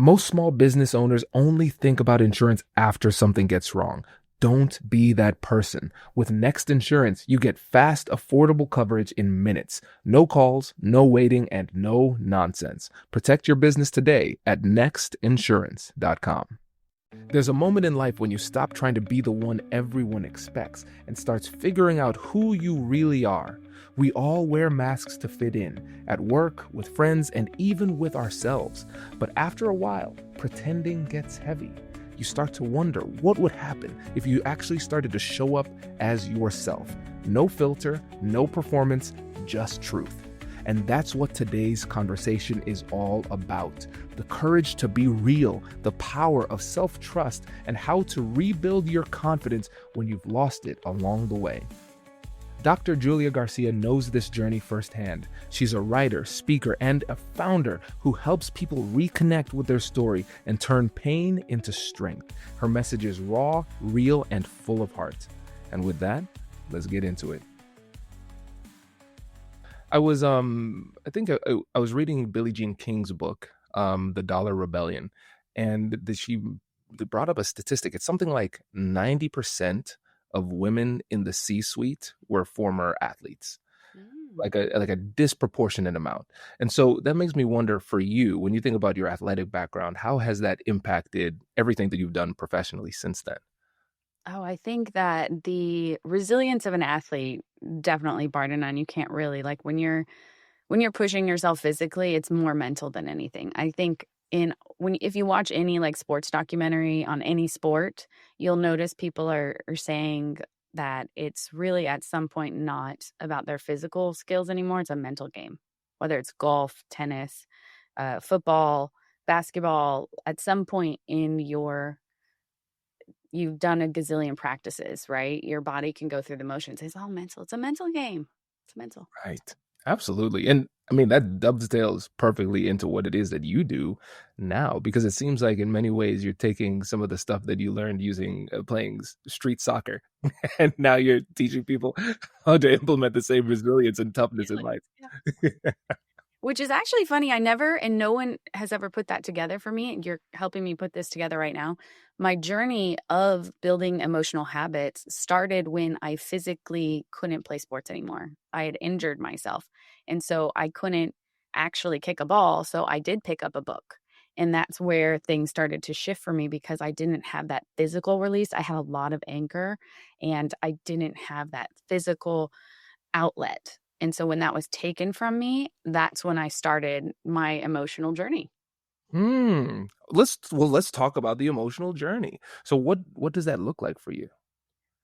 Most small business owners only think about insurance after something gets wrong. Don't be that person. With Next Insurance, you get fast, affordable coverage in minutes. No calls, no waiting, and no nonsense. Protect your business today at nextinsurance.com. There's a moment in life when you stop trying to be the one everyone expects and starts figuring out who you really are. We all wear masks to fit in, at work, with friends, and even with ourselves. But after a while, pretending gets heavy. You start to wonder what would happen if you actually started to show up as yourself. No filter, no performance, just truth. And that's what today's conversation is all about. The courage to be real, the power of self-trust, and how to rebuild your confidence when you've lost it along the way. Dr. Julia Garcia knows this journey firsthand. She's a writer, speaker, and a founder who helps people reconnect with their story and turn pain into strength. Her message is raw, real, and full of heart. And with that, let's get into it. I was reading Billie Jean King's book, The Dollar Rebellion, and they brought up a statistic. It's something like 90% of women in the C-suite were former athletes, Mm. like a disproportionate amount. And so that makes me wonder, for you, when you think about your athletic background, how has that impacted everything that you've done professionally since then? Oh, I think that the resilience of an athlete definitely bar none. You can't really like when you're pushing yourself physically, it's more mental than anything. I think in when if you watch any like sports documentary on any sport, you'll notice people are saying that it's really at some point not about their physical skills anymore. It's a mental game, whether it's golf, tennis, football, basketball. At some point in you've done a gazillion practices, right? Your body can go through the motions. It's all mental. It's a mental game. It's mental. Right. Absolutely. And I mean, that dovetails perfectly into what it is that you do now, because it seems like in many ways you're taking some of the stuff that you learned using playing street soccer, and now you're teaching people how to implement the same resilience and toughness in life. Yeah. Which is actually funny. I never, and no one has ever put that together for me. You're helping me put this together right now. My journey of building emotional habits started when I physically couldn't play sports anymore. I had injured myself. And so I couldn't actually kick a ball. So I did pick up a book. And that's where things started to shift for me because I didn't have that physical release. I had a lot of anger and I didn't have that physical outlet. And so when that was taken from me, that's when I started my emotional journey. Hmm. Let's talk about the emotional journey. So what does that look like for you?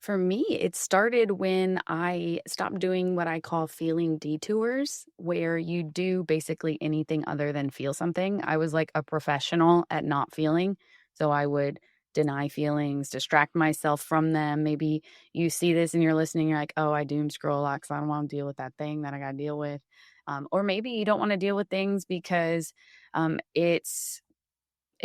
For me, it started when I stopped doing what I call feeling detours, where you do basically anything other than feel something. I was like a professional at not feeling. So I would deny feelings, distract myself from them. Maybe you see this and you're listening, you're like, oh, I doom scroll a lot because I don't want to deal with that thing that I got to deal with. Or maybe you don't want to deal with things because it's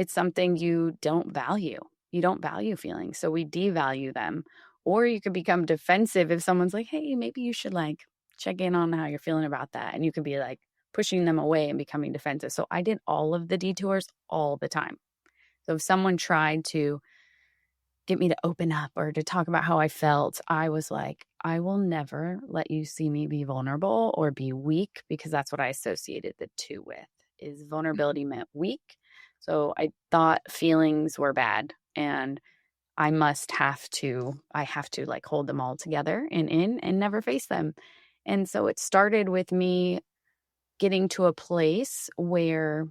something you don't value. You don't value feelings, so we devalue them. Or you could become defensive if someone's like, "Hey, maybe you should like check in on how you're feeling about that." And you could be like pushing them away and becoming defensive. So I did all of the detours all the time. So if someone tried to get me to open up or to talk about how I felt, I was like, I will never let you see me be vulnerable or be weak because that's what I associated the two with is vulnerability meant weak. So I thought feelings were bad and I have to like hold them all together and in and never face them. And so it started with me getting to a place where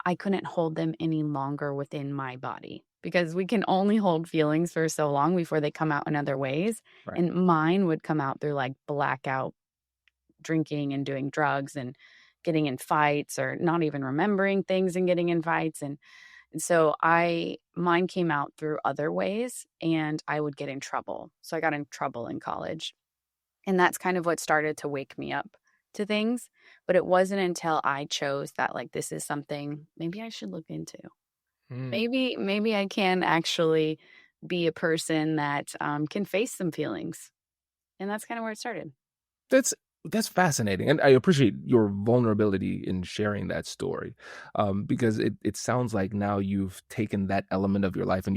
I couldn't hold them any longer within my body because we can only hold feelings for so long before they come out in other ways. Right. And mine would come out through like blackout drinking and doing drugs and getting in fights or not even remembering things and getting in fights. And so mine came out through other ways and I would get in trouble. So I got in trouble in college. And that's kind of what started to wake me up to things. But it wasn't until I chose that, like, this is something maybe I should look into. Hmm. Maybe I can actually be a person that can face some feelings. And that's kind of where it started. That's That's fascinating, and I appreciate your vulnerability in sharing that story, because it sounds like now you've taken that element of your life and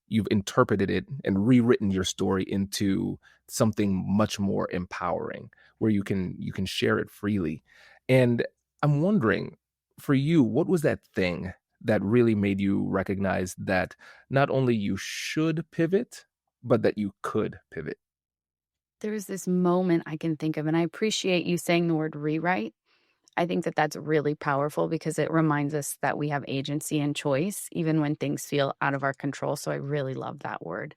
you've interpreted it and rewritten your story into something much more empowering, where you can share it freely. And I'm wondering, for you, what was that thing that really made you recognize that not only you should pivot, but that you could pivot? There's this moment I can think of, and I appreciate you saying the word rewrite. I think that that's really powerful because it reminds us that we have agency and choice, even when things feel out of our control. So I really love that word.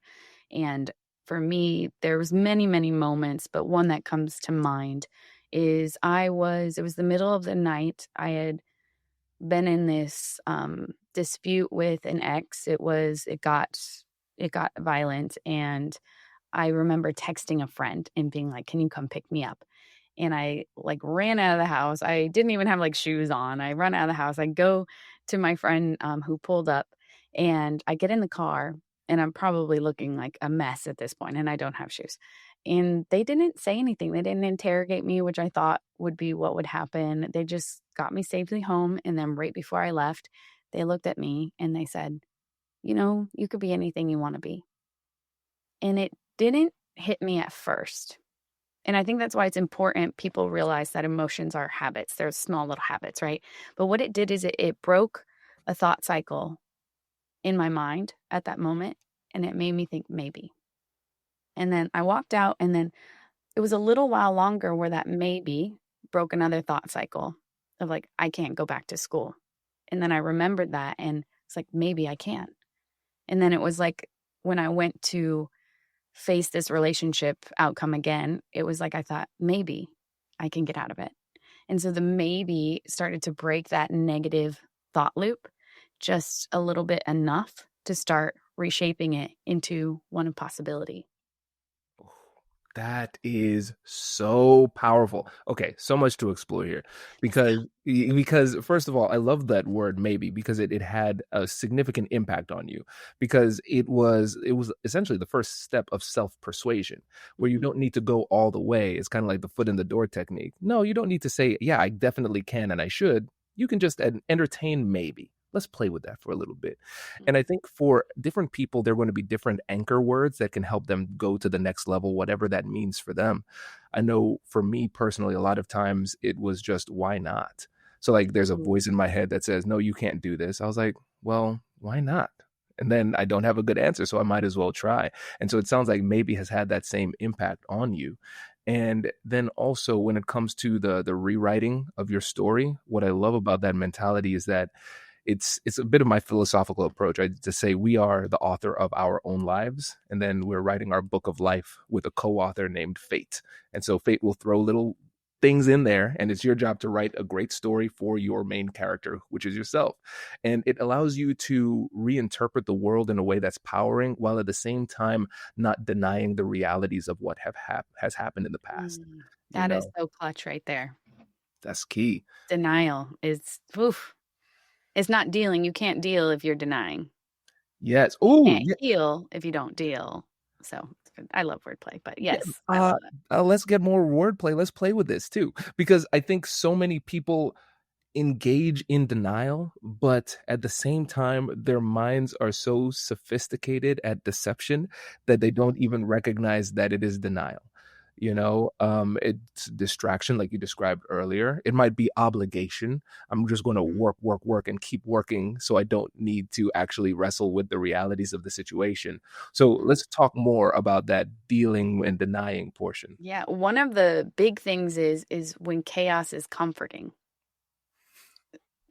And for me, there was many, many moments, but one that comes to mind is it was the middle of the night. I had been in this dispute with an ex. It got violent, and I remember texting a friend and being like, "Can you come pick me up?" And I, like, ran out of the house. I didn't even have, like, shoes on. I run out of the house. I go to my friend, who pulled up, and I get in the car, and I'm probably looking like a mess at this point, and I don't have shoes. And they didn't say anything. They didn't interrogate me, which I thought would be what would happen. They just got me safely home, and then right before I left, they looked at me and they said, "You know, you could be anything you wanna be." And it didn't hit me at first. And I think that's why it's important people realize that emotions are habits. They're small little habits, right? But what it did is it broke a thought cycle in my mind at that moment. And it made me think maybe. And then I walked out, and then it was a little while longer where that maybe broke another thought cycle of like, I can't go back to school. And then I remembered that, and it's like, maybe I can. And then it was like when I went to face this relationship outcome again, it was like I thought, maybe I can get out of it. And so the maybe started to break that negative thought loop just a little bit enough to start reshaping it into one of possibility. That is so powerful. Okay, so much to explore here because first of all, I love that word maybe because it had a significant impact on you because it was essentially the first step of self-persuasion where you Mhm. don't need to go all the way. It's kind of like the foot in the door technique. No, you don't need to say, "Yeah, I definitely can and I should." You can just entertain maybe. Let's play with that for a little bit. And I think for different people, there are going to be different anchor words that can help them go to the next level, whatever that means for them. I know for me personally, a lot of times it was just, why not? So, like, there's a Mhm. voice in my head that says, no, you can't do this. I was like, well, why not? And then I don't have a good answer, so I might as well try. And so it sounds like maybe has had that same impact on you. And then also when it comes to the rewriting of your story, what I love about that mentality is that it's a bit of my philosophical approach. I to say we are the author of our own lives, and then we're writing our book of life with a co-author named Fate. And so Fate will throw little things in there, and it's your job to write a great story for your main character, which is yourself. And it allows you to reinterpret the world in a way that's powering, while at the same time not denying the realities of what has happened in the past. Mm. You That is know, so clutch right there. that's key. Denial is, oof. It's not dealing. You can't deal if you're denying. Yes. You Oh, can't heal if you don't deal. So I love wordplay, but yeah, yes, I love that. let's get more wordplay. Let's play with this too, because I think so many people engage in denial, but at the same time, their minds are so sophisticated at deception that they don't even recognize that it is denial. It's distraction, like you described earlier. It might be obligation. I'm just going to Mhm. work, work, work, and keep working so I don't need to actually wrestle with the realities of the situation. So Mhm. let's talk more about that dealing and denying portion. Yeah, one of the big things is when chaos is comforting.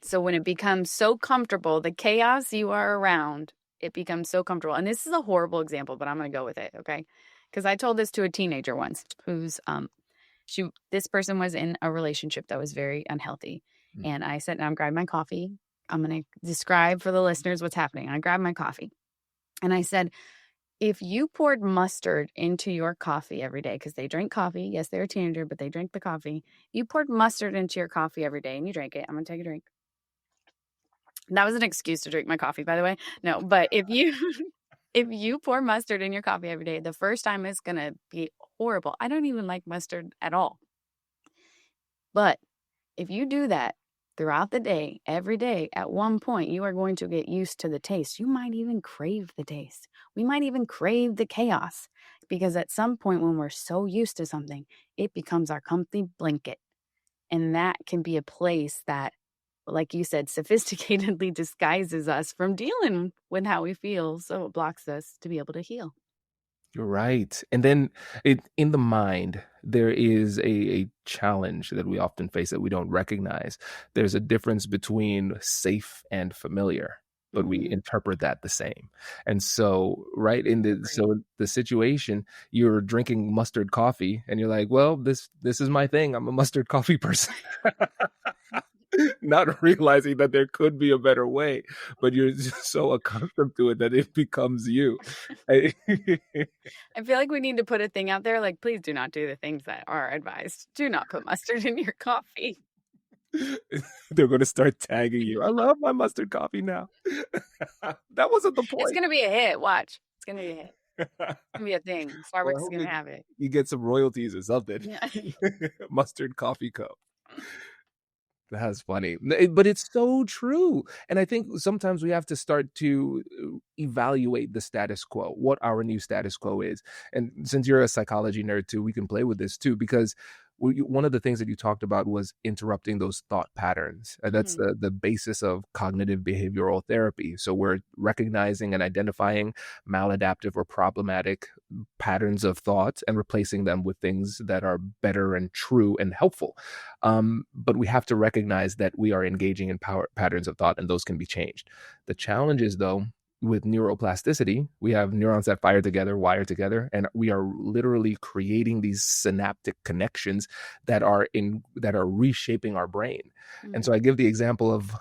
So when it becomes so comfortable, the chaos you are around, it becomes so comfortable. And this is a horrible example, but I'm going to go with it, okay? Because I told this to a teenager once who's this person was in a relationship that was very unhealthy. Mm. And I said, I'm grabbing my coffee. I'm going to describe for the listeners what's happening. I grabbed my coffee and I said, if you poured mustard into your coffee every day, because they drink coffee, yes, they're a teenager, but they drink the coffee. You poured mustard into your coffee every day and you drank it. I'm going to take a drink. That was an excuse to drink my coffee, by the way. No, but if you if you pour mustard in your coffee every day, the first time it's going to be horrible. I don't even like mustard at all. But if you do that throughout the day, every day, at one point, you are going to get used to the taste. You might even crave the taste. We might even crave the chaos because at some point, when we're so used to something, it becomes our comfy blanket. And that can be a place that, like you said, sophisticatedly disguises us from dealing with how we feel. So it blocks us to be able to heal. You're right. And then in the mind, there is a challenge that we often face that we don't recognize. There's a difference between safe and familiar, but we Mm-hmm. interpret that the same. And so, right in the Agree. so the situation, you're drinking mustard coffee and you're like, well, this is my thing. I'm a mustard coffee person. Not realizing that there could be a better way, but you're just so accustomed to it that it becomes you. I feel like we need to put a thing out there like, please do not do the things that are advised. Do not put mustard in your coffee. They're going to start tagging you. I love my mustard coffee now. That wasn't the It's point. going to be a hit. Watch. It's going to be a hit. It's going to be a thing. Well, I Starbucks is hope going to have it. you get some royalties or something. Yeah. Mustard Coffee Co. That's funny. But it's so true. And I think sometimes we have to start to evaluate the status quo, what our new status quo is. And since you're a psychology nerd too, we can play with this too, because one of the things that you talked about was interrupting those thought patterns. That's Mhm. the basis of cognitive behavioral therapy. So we're recognizing and identifying maladaptive or problematic patterns of thought and replacing them with things that are better and true and helpful. But we have to recognize that we are engaging in power patterns of thought and those can be changed. The challenge is, though, with neuroplasticity, we have neurons that fire together, wire together, and we are literally creating these synaptic connections that are reshaping our brain. And so Mhm. I give the example of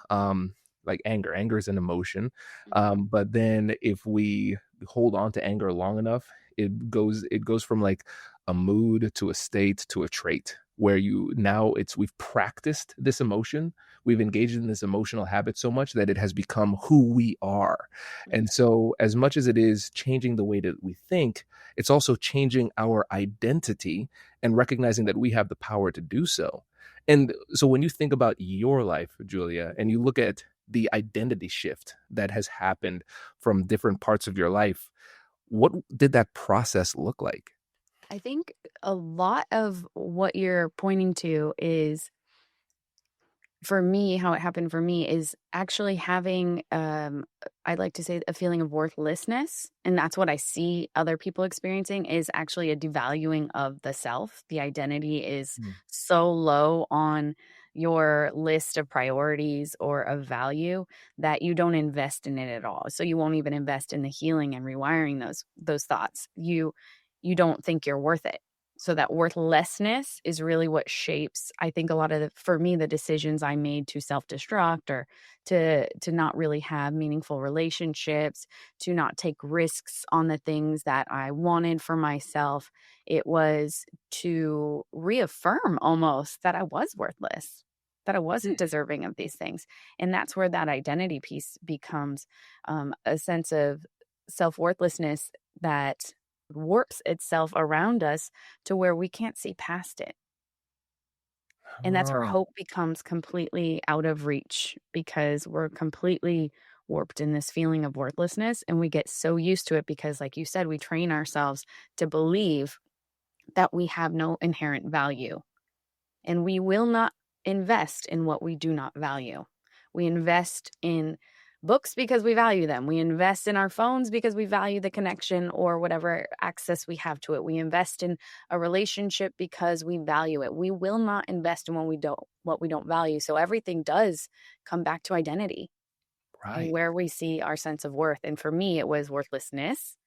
like anger. Anger is an emotion, Mhm. but then if we hold on to anger long enough, it goes from like a mood to a state to a trait where you now it's we've practiced this emotion, we've engaged in this emotional habit so much that it has become who we are. And Mhm. so as much as it is changing the way that we think, it's also changing our identity and recognizing that we have the power to do so. And so when you think about your life, Julia, and you look at the identity shift that has happened from different parts of your life, what did that process look like? I think a lot of what you're pointing to is for me, how it happened for me is actually having, I'd like to say a feeling of worthlessness. And that's what I see other people experiencing is actually a devaluing of the self. The identity is Mm. so low on your list of priorities or of value that you don't invest in it at all. So you won't even invest in the healing and rewiring those thoughts. You don't think you're worth it. So that worthlessness is really what shapes, I think, a lot of for me, the decisions I made to self-destruct or to not really have meaningful relationships, to not take risks on the things that I wanted for myself. It was to reaffirm almost that I was worthless, that I wasn't deserving of these things. And that's where that identity piece becomes a sense of self-worthlessness that warps itself around us to where we can't see past it. And that's where Oh, hope becomes completely out of reach because we're completely warped in this feeling of worthlessness. And we get so used to it because, like you said, we train ourselves to believe that we have no inherent value. And we will not invest in what we do not value. We invest in books because we value them. We invest in our phones because we value the connection or whatever access we have to it. We invest in a relationship because we value it. We will not invest in what we don't value. So everything does come back to identity and right. where we see our sense of worth. And for me, it was worthlessness,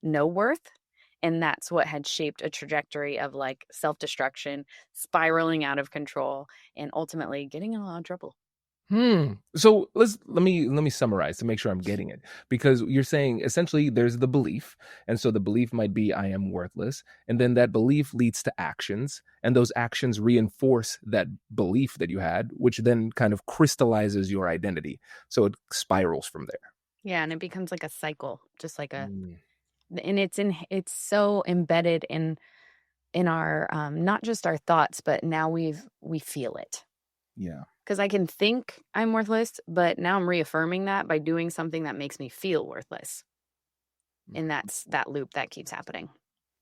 no worth. And that's what had shaped a trajectory of like self destruction, spiraling out of control, and ultimately getting in a lot of trouble. So let me summarize to make sure I'm getting it. Because you're saying essentially there's the belief, and so the belief might be I am worthless, and then that belief leads to actions, and those actions reinforce that belief that you had, which then kind of crystallizes your identity. So it spirals from there. Yeah. And it becomes like a cycle, just like Mm. and it's so embedded in in our not just our thoughts, but now we feel it. Yeah. Because I can think I'm worthless, but now I'm reaffirming that by doing something that makes me feel worthless. And that's that loop that keeps happening.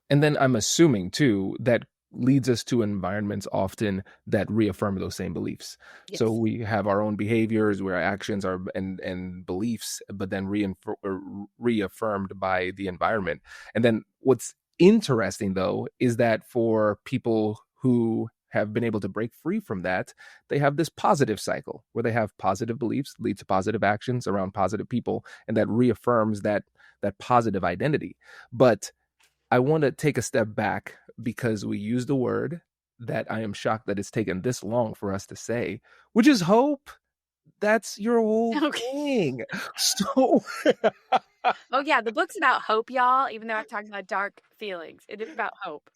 And then I'm assuming too that leads us to environments often that reaffirm those same beliefs. So Yes. we have our own behaviors, where our actions are and beliefs, but then reaffirmed by the environment. And then what's interesting though is that for people who have been able to break free from that, they have this positive cycle where they have positive beliefs lead to positive actions around positive people, and that reaffirms that positive identity. But I want to take a step back because we used a word that I am shocked that it's taken this long for us to say, which is hope. That's your whole Okay. thing. So, Oh yeah, the book's about hope, y'all. Even though I'm talking about dark feelings, it is about hope.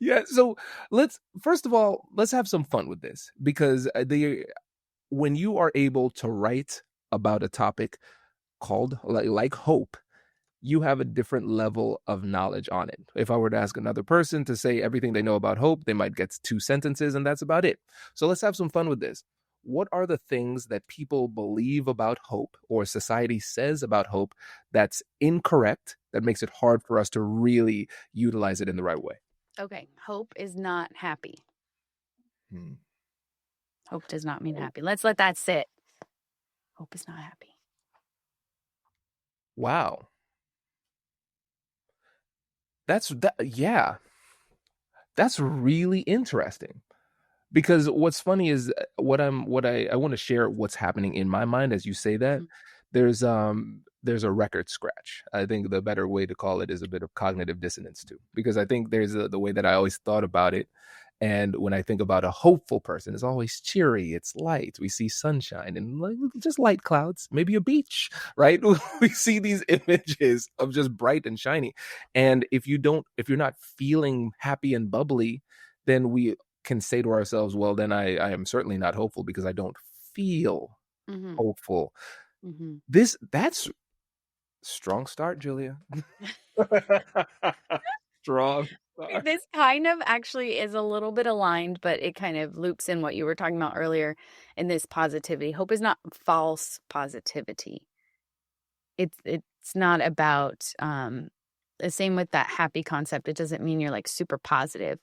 yeah. So let's first of all let's have some fun with this because the when you are able to write about a topic called like hope, you have a different level of knowledge on it. If I were to ask another person to say everything they know about hope, they might get 2 sentences and that's about it. So let's have some fun with this. What are the things that people believe about hope or society says about hope that's incorrect, that makes it hard for us to really utilize it in the right way? Okay, hope is not happy. Hmm. Hope does not mean happy. Let's let that sit. Hope is not happy. Wow. That's that. Yeah, that's really interesting. Because what's funny is what I want to share what's happening in my mind as you say that. Mhm. There's a record scratch. I think the better way to call it is a bit of cognitive dissonance too, because I think there's the way that I always thought about it. And when I think about a hopeful person, it's always cheery, it's light. We see sunshine and like just light clouds, maybe a beach, right? We see these images of just bright and shiny. And if you're not feeling happy and bubbly, then we can say to ourselves, well, then I am certainly not hopeful because I don't feel Mhm. hopeful. Mhm. That's strong start, Julia. Strong start. This kind of actually is a little bit aligned, but it kind of loops in what you were talking about earlier in this positivity. Hope is not false positivity. It's not about the same with that happy concept. It doesn't mean you're like super positive.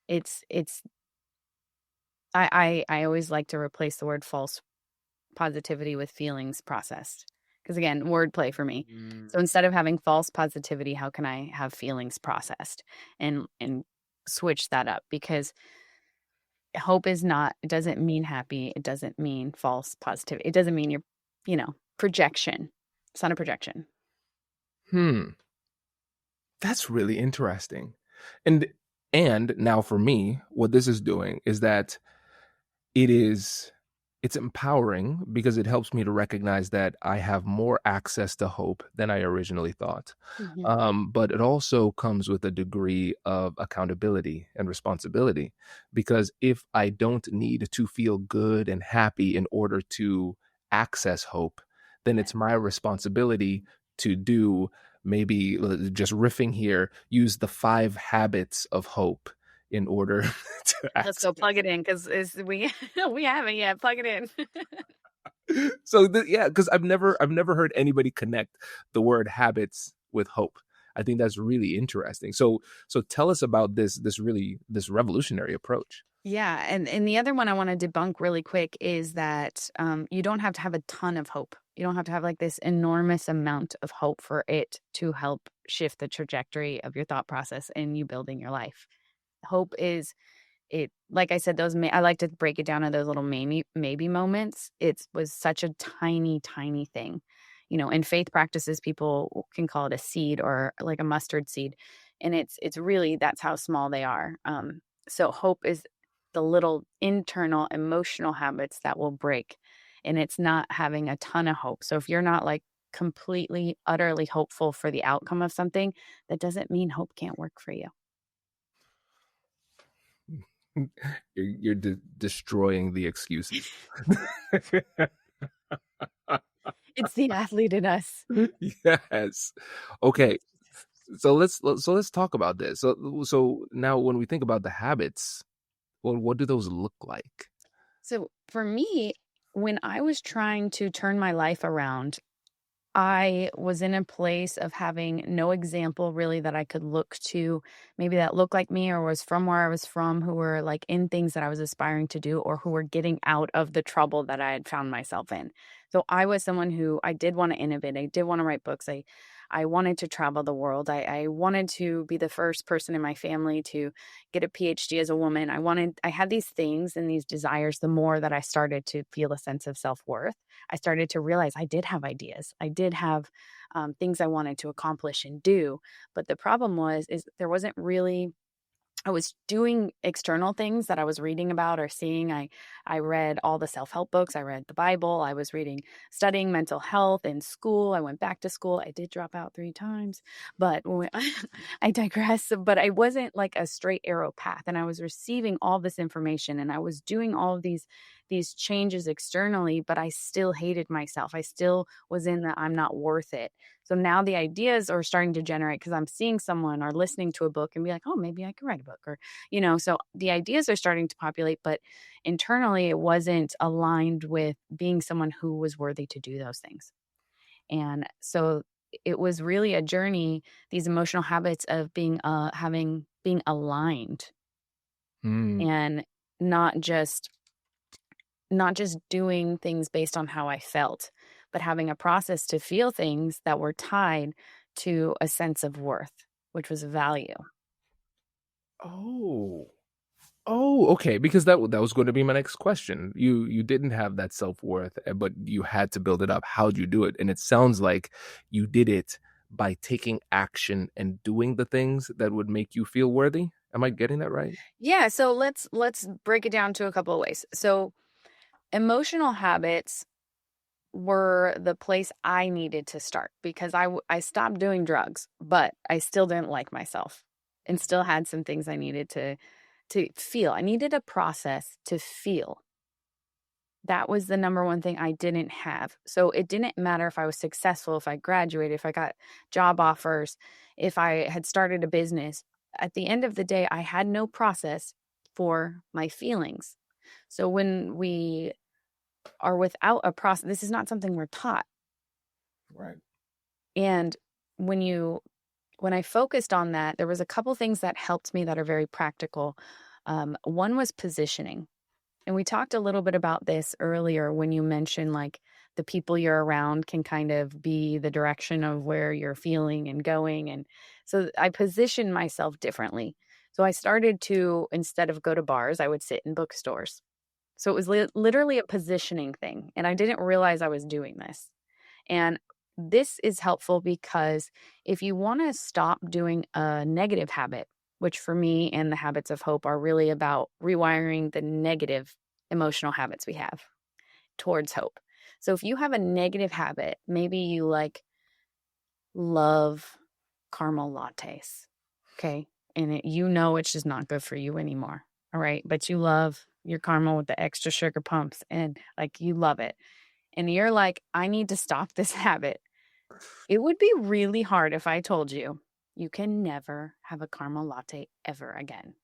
It's I always like to replace the word false positivity with feelings processed. Because again, wordplay for me. So instead of having false positivity, how can I have feelings processed and switch that up? Because hope is not, it doesn't mean happy. It doesn't mean false positivity. It doesn't mean projection. It's not a projection. Hmm. That's really interesting. And and now for me, what this is doing is that it is it's empowering because it helps me to recognize that I have more access to hope than I originally thought. Mhm. But it also comes with a degree of accountability and responsibility because if I don't need to feel good and happy in order to access hope, then it's my responsibility to do maybe just riffing here, use the 5 habits of hope in order to Let's go access. plug it in because we we haven't yet. Plug it in. So yeah, because I've never heard anybody connect the word habits with hope. I think that's really interesting. So tell us about this revolutionary approach. Yeah, and the other one I want to debunk really quick is that you don't have to have a ton of hope. You don't have to have like this enormous amount of hope for it to help shift the trajectory of your thought process and you building your life. Hope is it, like I said, I like to break it down to those little maybe moments. It was such a tiny, tiny thing. In faith practices, people can call it a seed or like a mustard seed, and it's really that's how small they are. So hope is the little internal emotional habits that will break, and it's not having a ton of hope. So if you're not like completely, utterly hopeful for the outcome of something, that doesn't mean hope can't work for you. You're destroying the excuses. It's the athlete in us. Yes. Okay. So let's talk about this. So now when we think about the habits, well, what do those look like? So for me, when I was trying to turn my life around, I was in a place of having no example really that I could look to, maybe that looked like me or was from where I was from, who were like in things that I was aspiring to do or who were getting out of the trouble that I had found myself in. So I was someone who I did want to innovate. I did want to write books. I wanted to travel the world. I wanted to be the first person in my family to get a PhD as a woman. I had these things and these desires. The more that I started to feel a sense of self-worth, I started to realize I did have ideas. I did have things I wanted to accomplish and do. But the problem is there wasn't really. I was doing external things that I was reading about or seeing. I read all the self-help books. I read the Bible. I was studying mental health in school. I went back to school. I did drop out 3 times, but I digress. But I wasn't like a straight arrow path, and I was receiving all this information, and I was doing all of these changes externally, but I still hated myself. I still was in the I'm not worth it. So now the ideas are starting to generate because I'm seeing someone or listening to a book and be like, oh, maybe I could write a book so the ideas are starting to populate, but internally it wasn't aligned with being someone who was worthy to do those things. And so it was really a journey, these emotional habits of being aligned Hmm. and not just doing things based on how I felt, but having a process to feel things that were tied to a sense of worth, which was value. Oh. Oh, okay. Because that was going to be my next question. You didn't have that self-worth, but you had to build it up. How'd you do it? And it sounds like you did it by taking action and doing the things that would make you feel worthy. Am I getting that right? Yeah, so let's break it down to a couple of ways. So emotional habits were the place I needed to start because I stopped doing drugs, but I still didn't like myself and still had some things I needed to feel. I needed a process to feel. That was the number one thing I didn't have. So it didn't matter if I was successful, if I graduated, if I got job offers, if I had started a business. At the end of the day, I had no process for my feelings. So when we are without a process, this is not something we're taught. Right. And when I focused on that, there was a couple things that helped me that are very practical. One was positioning. And we talked a little bit about this earlier when you mentioned like the people you're around can kind of be the direction of where you're feeling and going. And so I positioned myself differently. So I started to, instead of go to bars, I would sit in bookstores. So it was literally a positioning thing. And I didn't realize I was doing this. And this is helpful because if you want to stop doing a negative habit, which for me and the habits of hope are really about rewiring the negative emotional habits we have towards hope. So if you have a negative habit, maybe you love caramel lattes, okay? And it's just not good for you anymore, all right? But you love your caramel with the extra sugar pumps and like you love it. And you're like, I need to stop this habit. It would be really hard if I told you you can never have a caramel latte ever again.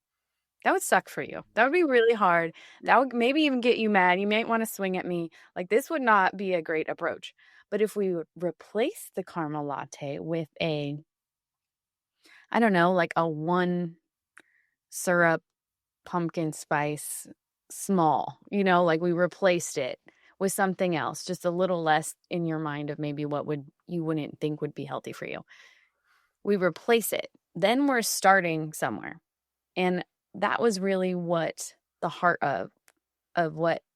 That would suck for you. That would be really hard. That would maybe even get you mad. You might want to swing at me. Like, this would not be a great approach. But if we would replace the caramel latte with I don't know, like a 1 syrup pumpkin spice small, like we replaced it with something else, just a little less in your mind of maybe what you wouldn't think would be healthy for you. We replace it. Then we're starting somewhere. And that was really what the heart of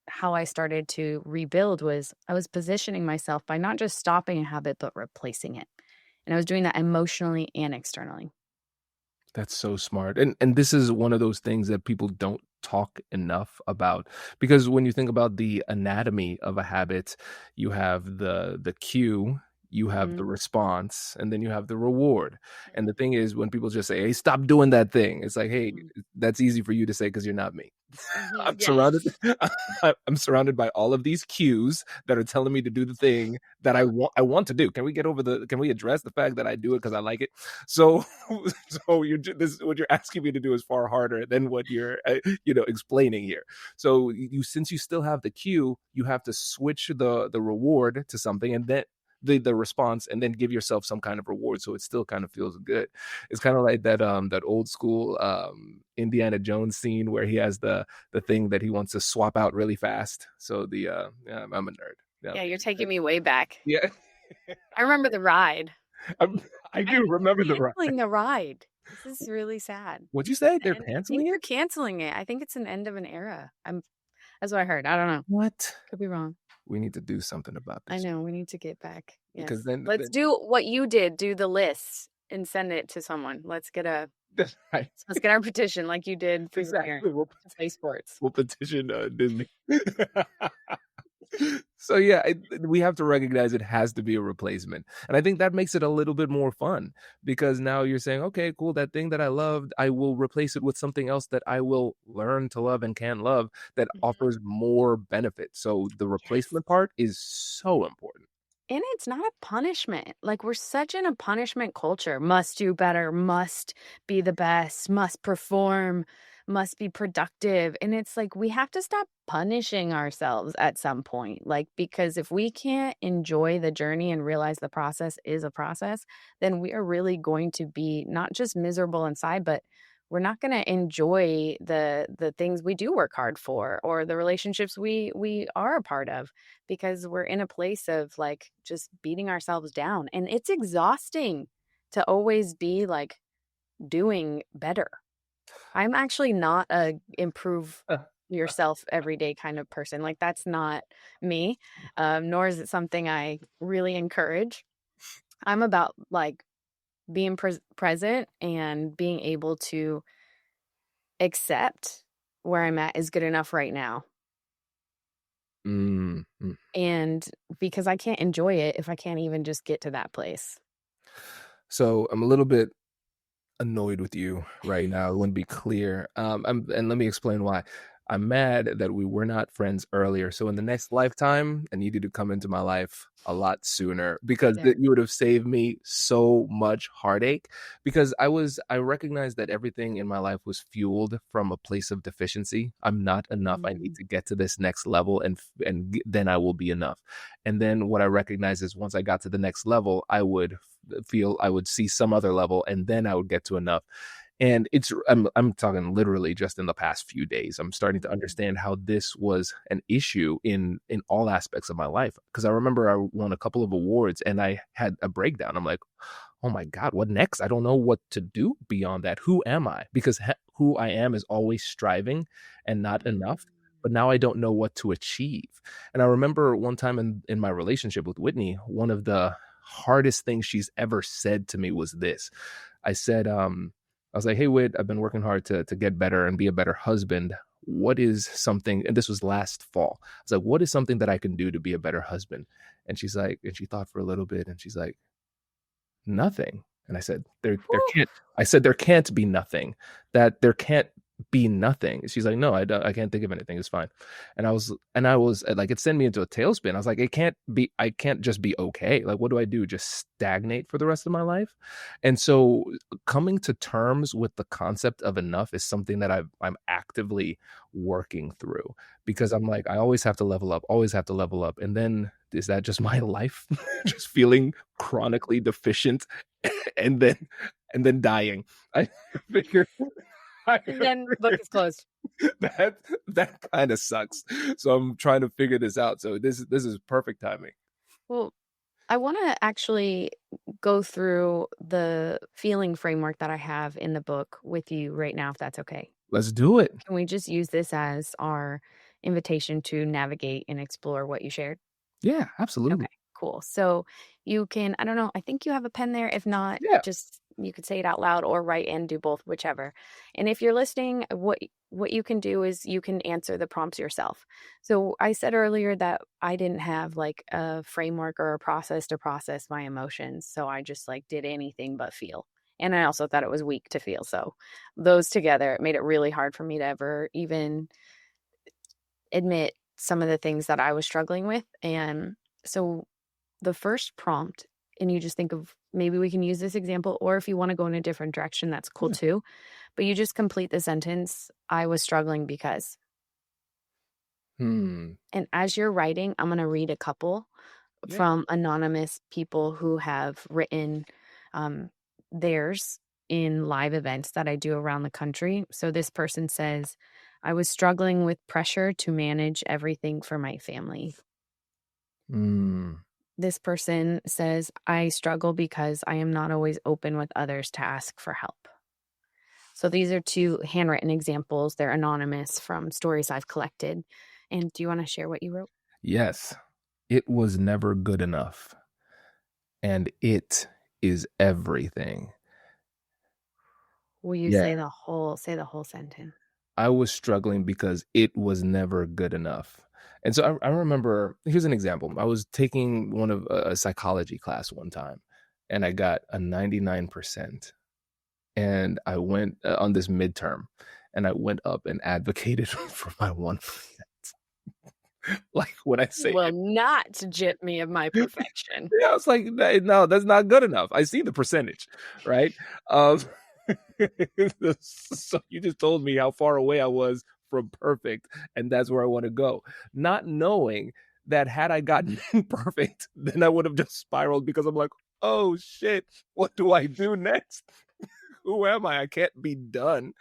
how I started to rebuild was I was positioning myself by not just stopping a habit, but replacing it. And I was doing that emotionally and externally. That's so smart. And this is one of those things that people don't talk enough about, because when you think about the anatomy of a habit, you have the cue, you have the Mhm. response, and then you have the reward. And the Mhm. thing is, when people just say, "Hey, stop doing that thing," it's like, "Hey, Mhm. that's easy for you to say because you're not me." Mhm. I'm Yeah. surrounded I'm surrounded by all of these cues that are telling me to do the thing that I want to do. Can we address the fact that I do it because I like it? So so this what you're asking me to do is far harder than what you're explaining here. So since you still have the cue, you have to switch the reward to something, and then the response, and then give yourself some kind of reward so it still kind of feels good. It's kind of like that old school Indiana Jones scene where he has the thing that he wants to swap out really fast. So yeah, I'm a nerd. Yeah. Yeah, you're taking me way back. Yeah. I remember the ride. I'm, I I do think remember the they're ride. canceling the ride. This is really sad. What'd you say? They're And I think canceling they're it? canceling it. I think it's an end of an era. That's what I heard. I don't know. What? Could be wrong. We need to do something about I this know. We need to get back. because Yes. Let's do what you did. Do the list and send it to someone. that's right. Let's get our petition like you did for your parents Exactly. We'll to play sports. we'll petition Disney. So yeah, we have to recognize it has to be a replacement, and I think that makes it a little bit more fun because now you're saying, okay, cool, that thing that I loved, I will replace it with something else that I will learn to love and can love that Mhm. offers more benefit. So the Yes. replacement part is so important. And it's not a punishment. Like we're such in a punishment culture. Must do better, must be the best, must perform, must be productive. And it's like we have to stop punishing ourselves at some point. Like because if we can't enjoy the journey and realize the process is a process, then we are really going to be not just miserable inside, but we're not going to enjoy the things we do work hard for or the relationships we are a part of because we're in a place of like just beating ourselves down. And it's exhausting to always be like doing better. I'm actually not a improve Uh, yourself every day kind of person. Like that's not me. Nor is it something I really encourage. I'm about like being present and being able to accept where I'm at is good enough right now. mm, mm. And because I can't enjoy it if I can't even just get to that place. So I'm a little bit annoyed with you right now. I want to be clear. And let me explain why. I'm mad that we were not friends earlier. So in the next lifetime, I need you to come into my life a lot sooner because Yeah. you would have saved me so much heartache. Because I recognized that everything in my life was fueled from a place of deficiency. I'm not enough. I need Mhm. to get to this next level, then I will be enough. And then what I recognized is once I got to the next level, I would see some other level, and then I would get to enough. And I'm talking literally just in the past few days. I'm starting to Mhm. understand how this was an issue in all aspects of my life. Because I remember I won a couple of awards and I had a breakdown. I'm like, oh my God, what next? I don't know what to do beyond that. Who am I? Because who I am is always striving and not Mhm. enough. But now I don't know what to achieve. And I remember one time in my relationship with Whitney, one of the hardest things she's ever said to me was this. I said, I was like, hey, Whit, I've been working hard to get better and be a better husband. What is something, and this was last fall. I was like, what is something that I can do to be a better husband? And she's like, and she thought for a little bit and she's like, nothing. And I said, there Whew. can't, I said, there can't be nothing, that there can't be nothing. She's like, no, I can't think of anything. It's fine. And I was like, it sent me into a tailspin. I was like, I can't just be okay. Like, what do I do? Just stagnate for the rest of my life? And so coming to terms with the concept of enough is something that I'm actively working through because I'm like, I always have to level up, always have to level up. And then is that just my life? Just feeling chronically deficient and then dying. I figure I And then book figured is closed. that that kind of sucks. So I'm trying to figure this out. So this is perfect timing. Well, I want to actually go through the feeling framework that I have in the book with you right now, if that's okay. Let's do it. Can we just use this as our invitation to navigate and explore what you shared? Yeah, absolutely. Okay, cool. So you can, I don't know, I think you have a pen there. If not, Yeah. just You could say it out loud or write and do both, whichever. And if you're listening, what you can do is you can answer the prompts yourself. So I said earlier that I didn't have like a framework or a process to process my emotions, so I just like did anything but feel. And I also thought it was weak to feel. So those together, it made it really hard for me to ever even admit some of the things that I was struggling with. And so the first prompt, and you just think of, maybe we can use this example, or if you want to go in a different direction, that's cool Yeah. too. But you just complete the sentence, I was struggling because. Hmm. And as you're writing, I'm going to read a couple Yeah. from anonymous people who have written um, theirs in live events that I do around the country. So this person says, I was struggling with pressure to manage everything for my family. Hmm. This person says, I struggle because I am not always open with others to ask for help. So these are two handwritten examples. They're anonymous from stories I've collected. And do you want to share what you wrote? Yes. It was never good enough. And it is everything. Will you Yeah. say the whole sentence? I was struggling because it was never good enough. And so I remember, here's an example. I was taking one of a psychology class one time and I got a 99%. And I went on this midterm and I went up and advocated for my 1%. Like when I You say will not jip me of my perfection. yeah, I was like, no, that's not good enough. I see the percentage, right? Um, so you just told me how far away I was from perfect, and that's where I want to go. Not knowing that had I gotten perfect, then I would have just spiraled because I'm like, oh shit, what do I do next? Who am I? I can't be done,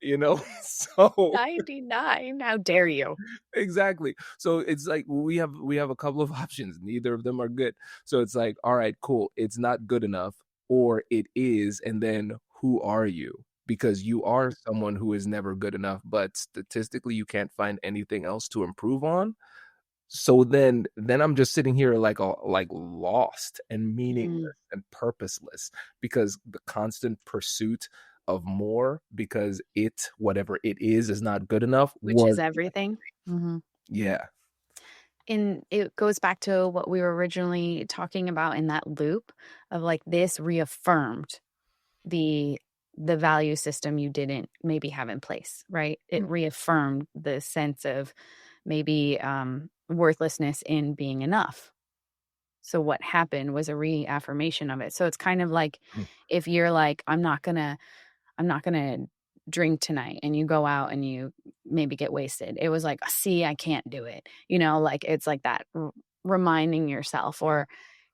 you know? So 99. How dare you? exactly. So it's like we have a couple of options. Neither of them are good. So it's like, all right, cool. It's not good enough, or it is, and then who are you? Because you are someone who is never good enough, but statistically you can't find anything else to improve on. So then I'm just sitting here like lost and meaningless Mm. and purposeless because the constant pursuit of more because it whatever it is not good enough Which is was everything. Hmm. yeah. And it goes back to what we were originally talking about in that loop of like this reaffirmed the the value system you didn't maybe have in place, right? It reaffirmed the sense of maybe worthlessness in being enough. So what happened was a reaffirmation of it. So it's kind of like if you're like, I'm not gonna drink tonight, and you go out and you maybe get wasted. It was like, see, I can't do it. Like it's like that reminding yourself, or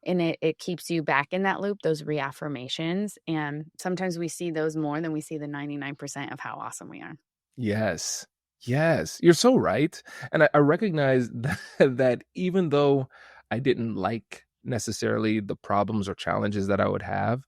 and it keeps you back in that loop, those reaffirmations. And sometimes we see those more than we see the 99% of how awesome we are. Yes. Yes. You're so right. And I recognize that, that even though I didn't like necessarily the problems or challenges that I would have,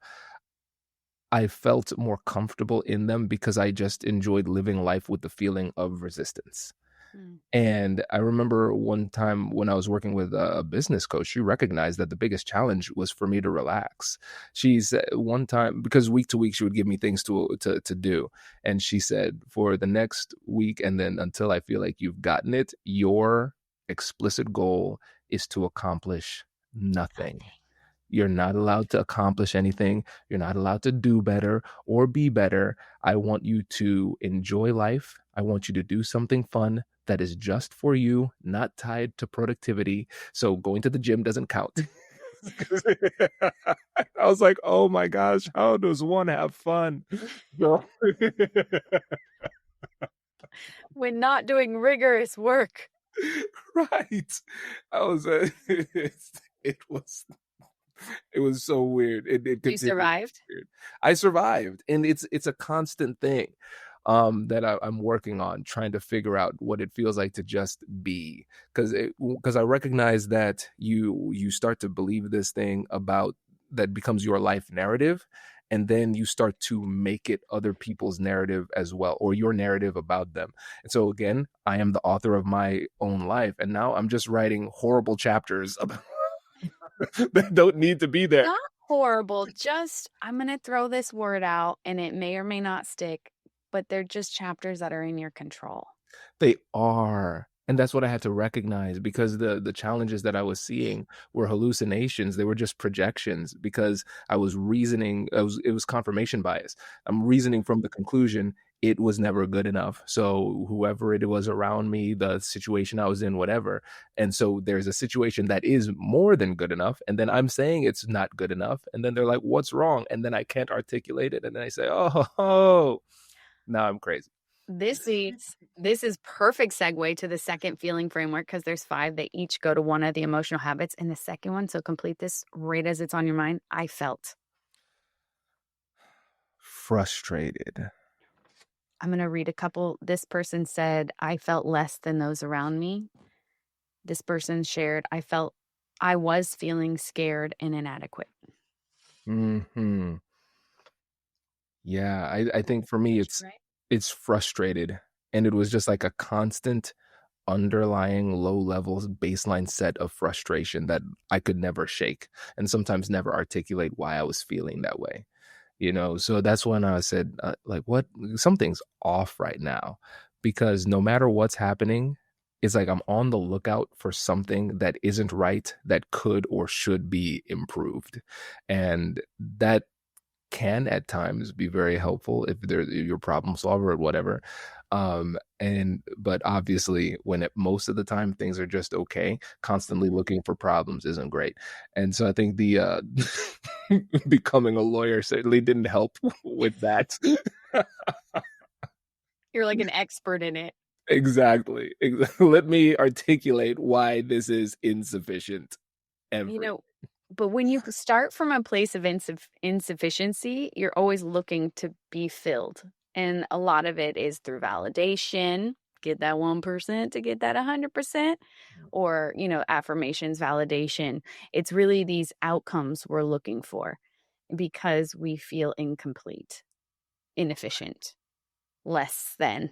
I felt more comfortable in them because I just enjoyed living life with the feeling of resistance. Mm. And I remember one time when I was working with a business coach, she recognized that the biggest challenge was for me to relax. She said one time, because week to week she would give me things to do, and she said, for the next week and then until I feel like you've gotten it, your explicit goal is to accomplish nothing. Nothing. You're not allowed to accomplish anything. You're not allowed to do better or be better. I want you to enjoy life. I want you to do something fun that is just for you, not tied to productivity. So going to the gym doesn't count. I was like, oh my gosh, how does one have fun? No. When not doing rigorous work. Right. I was, it was it was so weird. It You continued to be survived? weird. I survived, and it's a constant thing that I'm working on, trying to figure out what it feels like to just be, because I recognize that you start to believe this thing about that becomes your life narrative. And then you start to make it other people's narrative as well, or your narrative about them. And so again, I am the author of my own life, and now I'm just writing horrible chapters about that don't need to be there. Not horrible. Just, I'm going to throw this word out and it may or may not stick, but they're just chapters that are in your control. They are. And that's what I had to recognize, because the challenges that I was seeing were hallucinations. They were just projections, because I was reasoning. It was confirmation bias. I'm reasoning from the conclusion it was never good enough. So whoever it was around me, the situation I was in, whatever. And so there's a situation that is more than good enough. And then I'm saying it's not good enough. And then they're like, what's wrong? And then I can't articulate it. And then I say, oh, now I'm crazy. This is perfect segue to the second feeling framework, because there's 5 that each go to one of the emotional habits. And the second one, so complete this right as it's on your mind. I felt. Frustrated. I'm going to read a couple. This person said, I felt less than those around me. This person shared, I was feeling scared and inadequate. Hmm. Yeah, I think for me Right? it's frustrated, and it was just like a constant underlying low levels baseline set of frustration that I could never shake, and sometimes never articulate why I was feeling that way. So that's when I said, like, what, something's off right now, because no matter what's happening, it's like I'm on the lookout for something that isn't right, that could or should be improved. And that can at times be very helpful if they're your problem solver or whatever. And but obviously most of the time things are just okay, constantly looking for problems isn't great. And so I think the becoming a lawyer certainly didn't help with that. You're like an expert in it. Exactly. Let me articulate why this is insufficient You every. know, but when you start from a place of insufficiency, you're always looking to be filled. And a lot of it is through validation, get that 1% to get that 100%, or, affirmations, validation. It's really these outcomes we're looking for because we feel incomplete, inefficient, less than.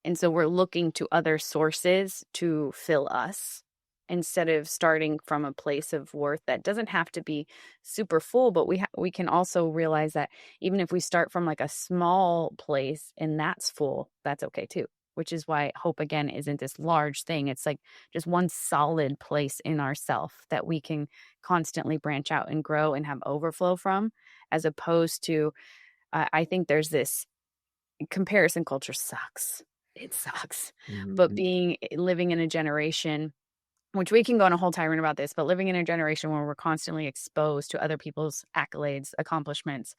And so we're looking to other sources to fill us instead of starting from a place of worth that doesn't have to be super full, but we can also realize that even if we start from like a small place and that's full, that's okay too. Which is why hope again isn't this large thing. It's like just one solid place in ourself that we can constantly branch out and grow and have overflow from, as opposed to I think there's this comparison culture sucks. It sucks. But Mhm. living in a generation, which we can go on a whole tirade about this, but living in a generation where we're constantly exposed to other people's accolades, accomplishments,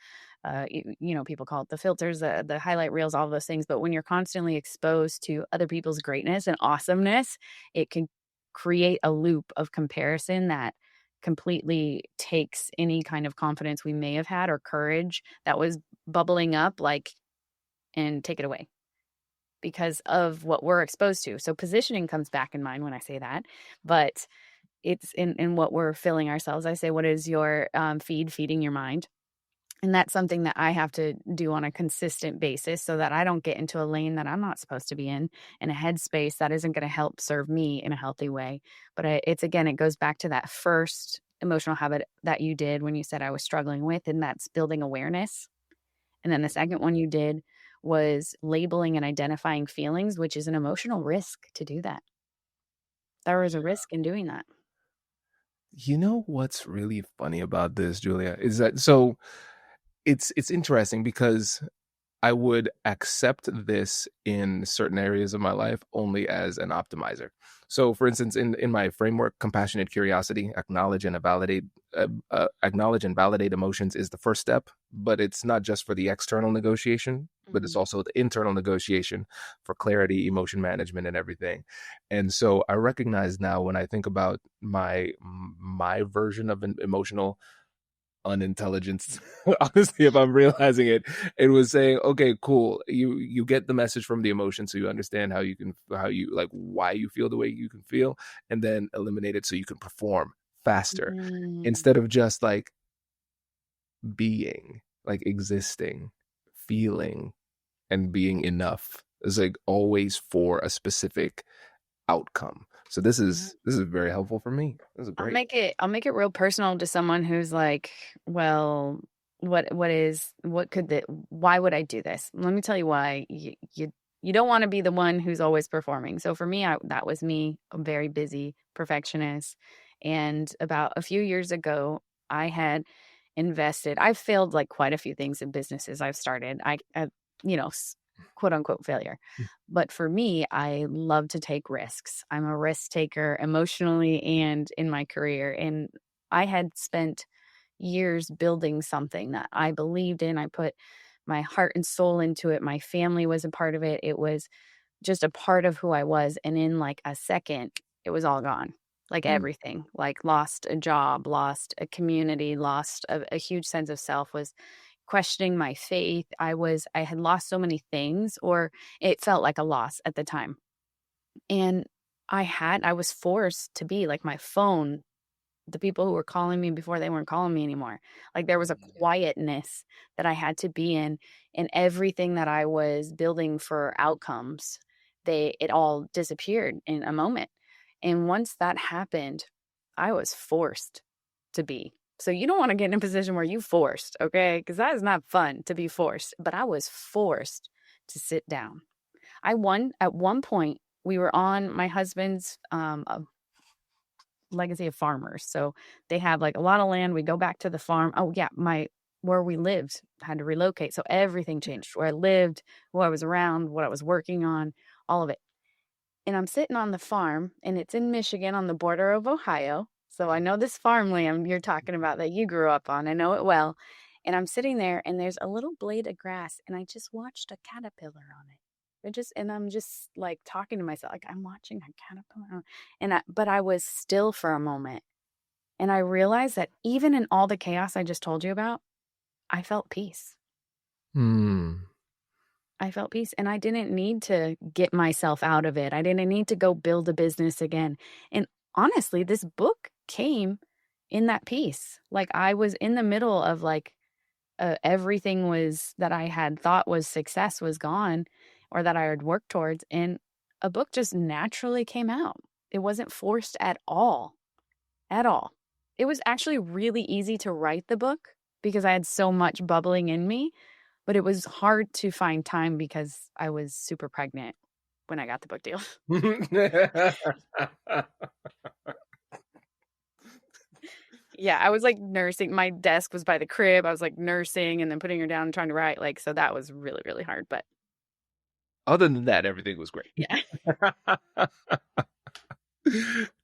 people call it the filters, the highlight reels, all of those things. But when you're constantly exposed to other people's greatness and awesomeness, it can create a loop of comparison that completely takes any kind of confidence we may have had or courage that was bubbling up, like, and take it away because of what we're exposed to. So positioning comes back in mind when I say that, but it's in what we're filling ourselves. I say, what is your feeding your mind? And that's something that I have to do on a consistent basis so that I don't get into a lane that I'm not supposed to be in a headspace that isn't going to help serve me in a healthy way. But it's again, it goes back to that first emotional habit that you did when you said I was struggling with, and that's building awareness. And then the second one you did was labeling and identifying feelings, which is an emotional risk to do that. There is a risk in doing that. You know what's really funny about this, Julia, is that so it's interesting because I would accept this in certain areas of my life only as an optimizer. So, for instance, in my framework, compassionate curiosity, acknowledge and validate emotions is the first step. But it's not just for the external negotiation, but it's Mhm. also the internal negotiation for clarity, emotion management, and everything. And so, I recognize now when I think about my version of an emotional unintelligence. Honestly, if I'm realizing it, it was saying, okay, cool, you get the message from the emotion, so you understand how you like why you feel the way you can feel, and then eliminate it so you can perform faster, Mm. instead of just like being, like existing, feeling, and being enough is like always for a specific outcome. So this is very helpful for me. This is great. I'll make it real personal to someone who's like, well, why would I do this? Let me tell you why. You don't want to be the one who's always performing. So for me, that was me, a very busy perfectionist. And about a few years ago, I had I've failed like quite a few things in businesses I've started. You know, quote unquote failure. But for me, I love to take risks. I'm a risk taker emotionally and in my career. And I had spent years building something that I believed in. I put my heart and soul into it. My family was a part of it. It was just a part of who I was. And in like a second, it was all gone. Like everything, like lost a job, lost a community, lost a huge sense of self, was questioning my faith. I had lost so many things, or it felt like a loss at the time. And I was forced to be like my phone, the people who were calling me before they weren't calling me anymore. Like there was a quietness that I had to be in, and everything that I was building for outcomes, it all disappeared in a moment. And once that happened, I was forced to be. So you don't want to get in a position where you forced, okay? Because that is not fun to be forced. But I was forced to sit down. At one point, we were on my husband's legacy of farmers. So they have like a lot of land. We go back to the farm. Oh yeah, where we lived had to relocate. So everything changed. Where I lived, who I was around, what I was working on, all of it. And I'm sitting on the farm, and it's in Michigan on the border of Ohio. So I know this farmland you're talking about that you grew up on. I know it well. And I'm sitting there, and there's a little blade of grass, and I just watched a caterpillar on it. And I'm just like talking to myself, like I'm watching a caterpillar. But I was still for a moment. And I realized that even in all the chaos I just told you about, I felt peace. Hmm. I felt peace, and I didn't need to get myself out of it. I didn't need to go build a business again. And honestly, this book came in that peace. Like I was in the middle of like everything was that I had thought was success was gone, or that I had worked towards, and a book just naturally came out. It wasn't forced at all. At all. It was actually really easy to write the book because I had so much bubbling in me, but it was hard to find time because I was super pregnant when I got the book deal. Yeah, I was like nursing. My desk was by the crib. I was like nursing and then putting her down and trying to write. Like, so that was really, really hard. But Other than that, everything was great. yeah.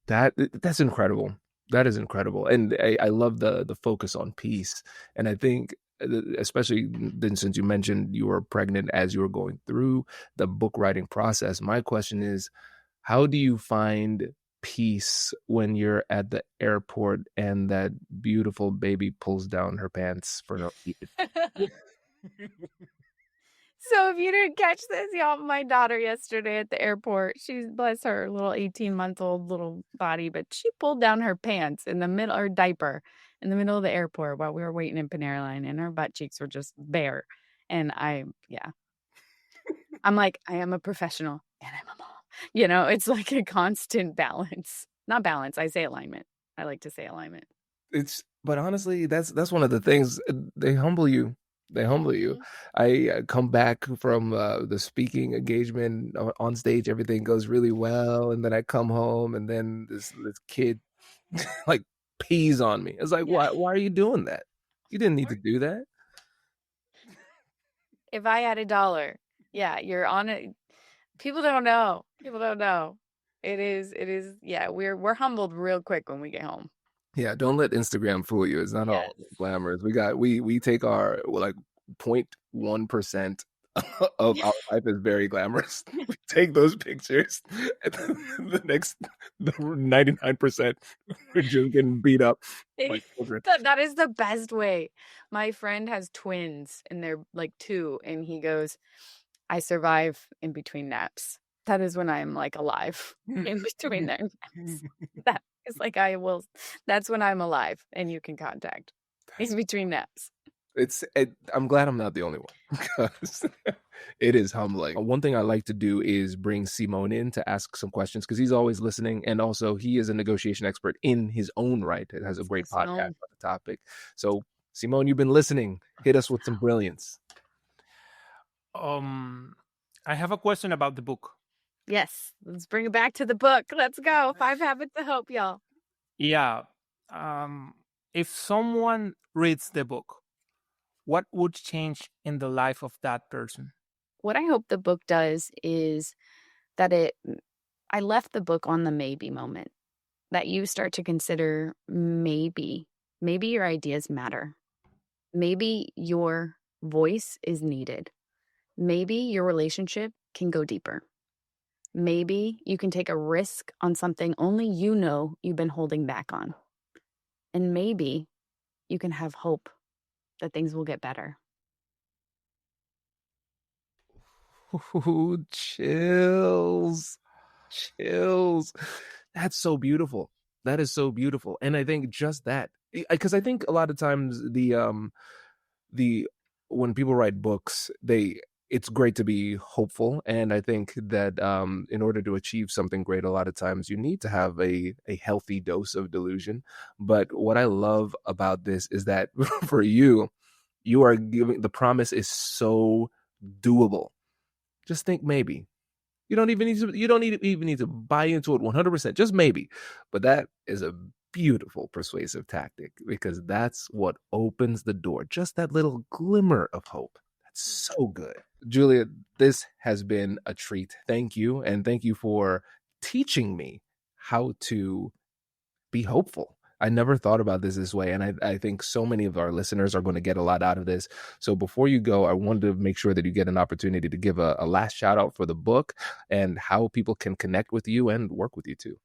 That's incredible. That is incredible, and I love the focus on peace. And I think, especially then, since you mentioned you were pregnant as you were going through the book writing process, my question is, how do you find peace when you're at the airport and that beautiful baby pulls down her pants for no reason? So if you didn't catch this, y'all, my daughter yesterday at the airport, she's bless her little 18-month-old little body, but she pulled down her pants in the middle, her diaper in the middle of the airport while we were waiting in Panera Line, and her butt cheeks were just bare. And yeah, I'm like, I am a professional and I'm a mom. You know, it's like a constant balance. Not balance, I say alignment. I like to say alignment. But honestly, that's one of the things, they humble you. They humble you. Mhm. I come back from the speaking engagement on stage, everything goes really well, and then I come home, and then this kid like pees on me. It's like, Yeah. why are you doing that? You didn't need to Or do that. if I had $1, yeah, you're on it. People don't know. People don't know. It is, yeah, we're humbled real quick when we get home. Yeah, don't let Instagram fool you. It's not Yes. all glamorous. We take our, well, like 0.1% of our life is very glamorous. We take those pictures, and then the 99% we're just getting beat up by children. That is the best way. My friend has twins and they're like 2, and he goes, I survive in between naps. That is when I'm like alive in between their naps. That is like that's when I'm alive and you can contact in between naps. I'm glad I'm not the only one because it is humbling. One thing I like to do is bring Simone in to ask some questions because he's always listening, and also he is a negotiation expert in his own right. It has a great podcast Simone. on the topic. So, Simone, you've been listening. Hit us with some brilliance. I have a question about the book. Yes, let's bring it back to the book. Let's go. 5 Habits of Hope, y'all. Yeah. If someone reads the book, what would change in the life of that person? What I hope the book does is that I left the book on the maybe moment, that you start to consider maybe your ideas matter. Maybe your voice is needed. Maybe your relationship can go deeper. Maybe you can take a risk on something only you know you've been holding back on. And maybe you can have hope that things will get better. Ooh, chills. That's so beautiful. That is so beautiful. And I think just that, because I think a lot of times the when people write books, it's great to be hopeful, and I think that in order to achieve something great, a lot of times you need to have a healthy dose of delusion. But what I love about this is that for you are giving, the promise is so doable. Just think maybe. You don't even need to buy into it 100%, just maybe. But that is a beautiful persuasive tactic because that's what opens the door. Just that little glimmer of hope. That's so good. Julia, this has been a treat. Thank you. And thank you for teaching me how to be hopeful. I never thought about this way, and I think so many of our listeners are going to get a lot out of this. So before you go, I wanted to make sure that you get an opportunity to give a last shout out for the book and how people can connect with you and work with you too.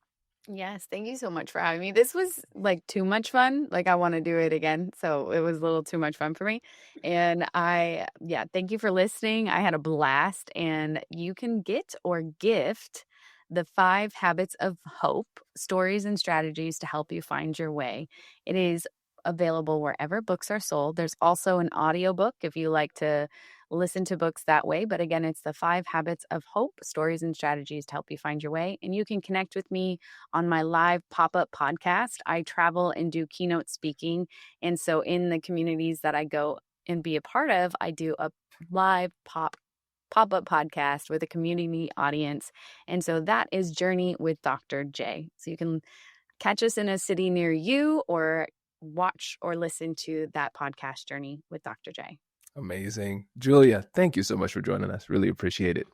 Yes, thank you so much for having me. This was like too much fun. Like I want to do it again. So it was a little too much fun for me. And thank you for listening. I had a blast, and you can get or gift the 5 Habits of Hope, stories and strategies to help you find your way. It is available wherever books are sold. There's also an audiobook if you like to listen to books that way. But again, it's the 5 Habits of Hope, stories and strategies to help you find your way. And you can connect with me on my live pop-up podcast. I travel and do keynote speaking. And so in the communities that I go and be a part of, I do a live pop-up podcast with a community audience. And so that is Journey with Dr. J. So you can catch us in a city near you or watch or listen to that podcast, Journey with Dr. J. Amazing. Julia, thank you so much for joining us. Really appreciate it.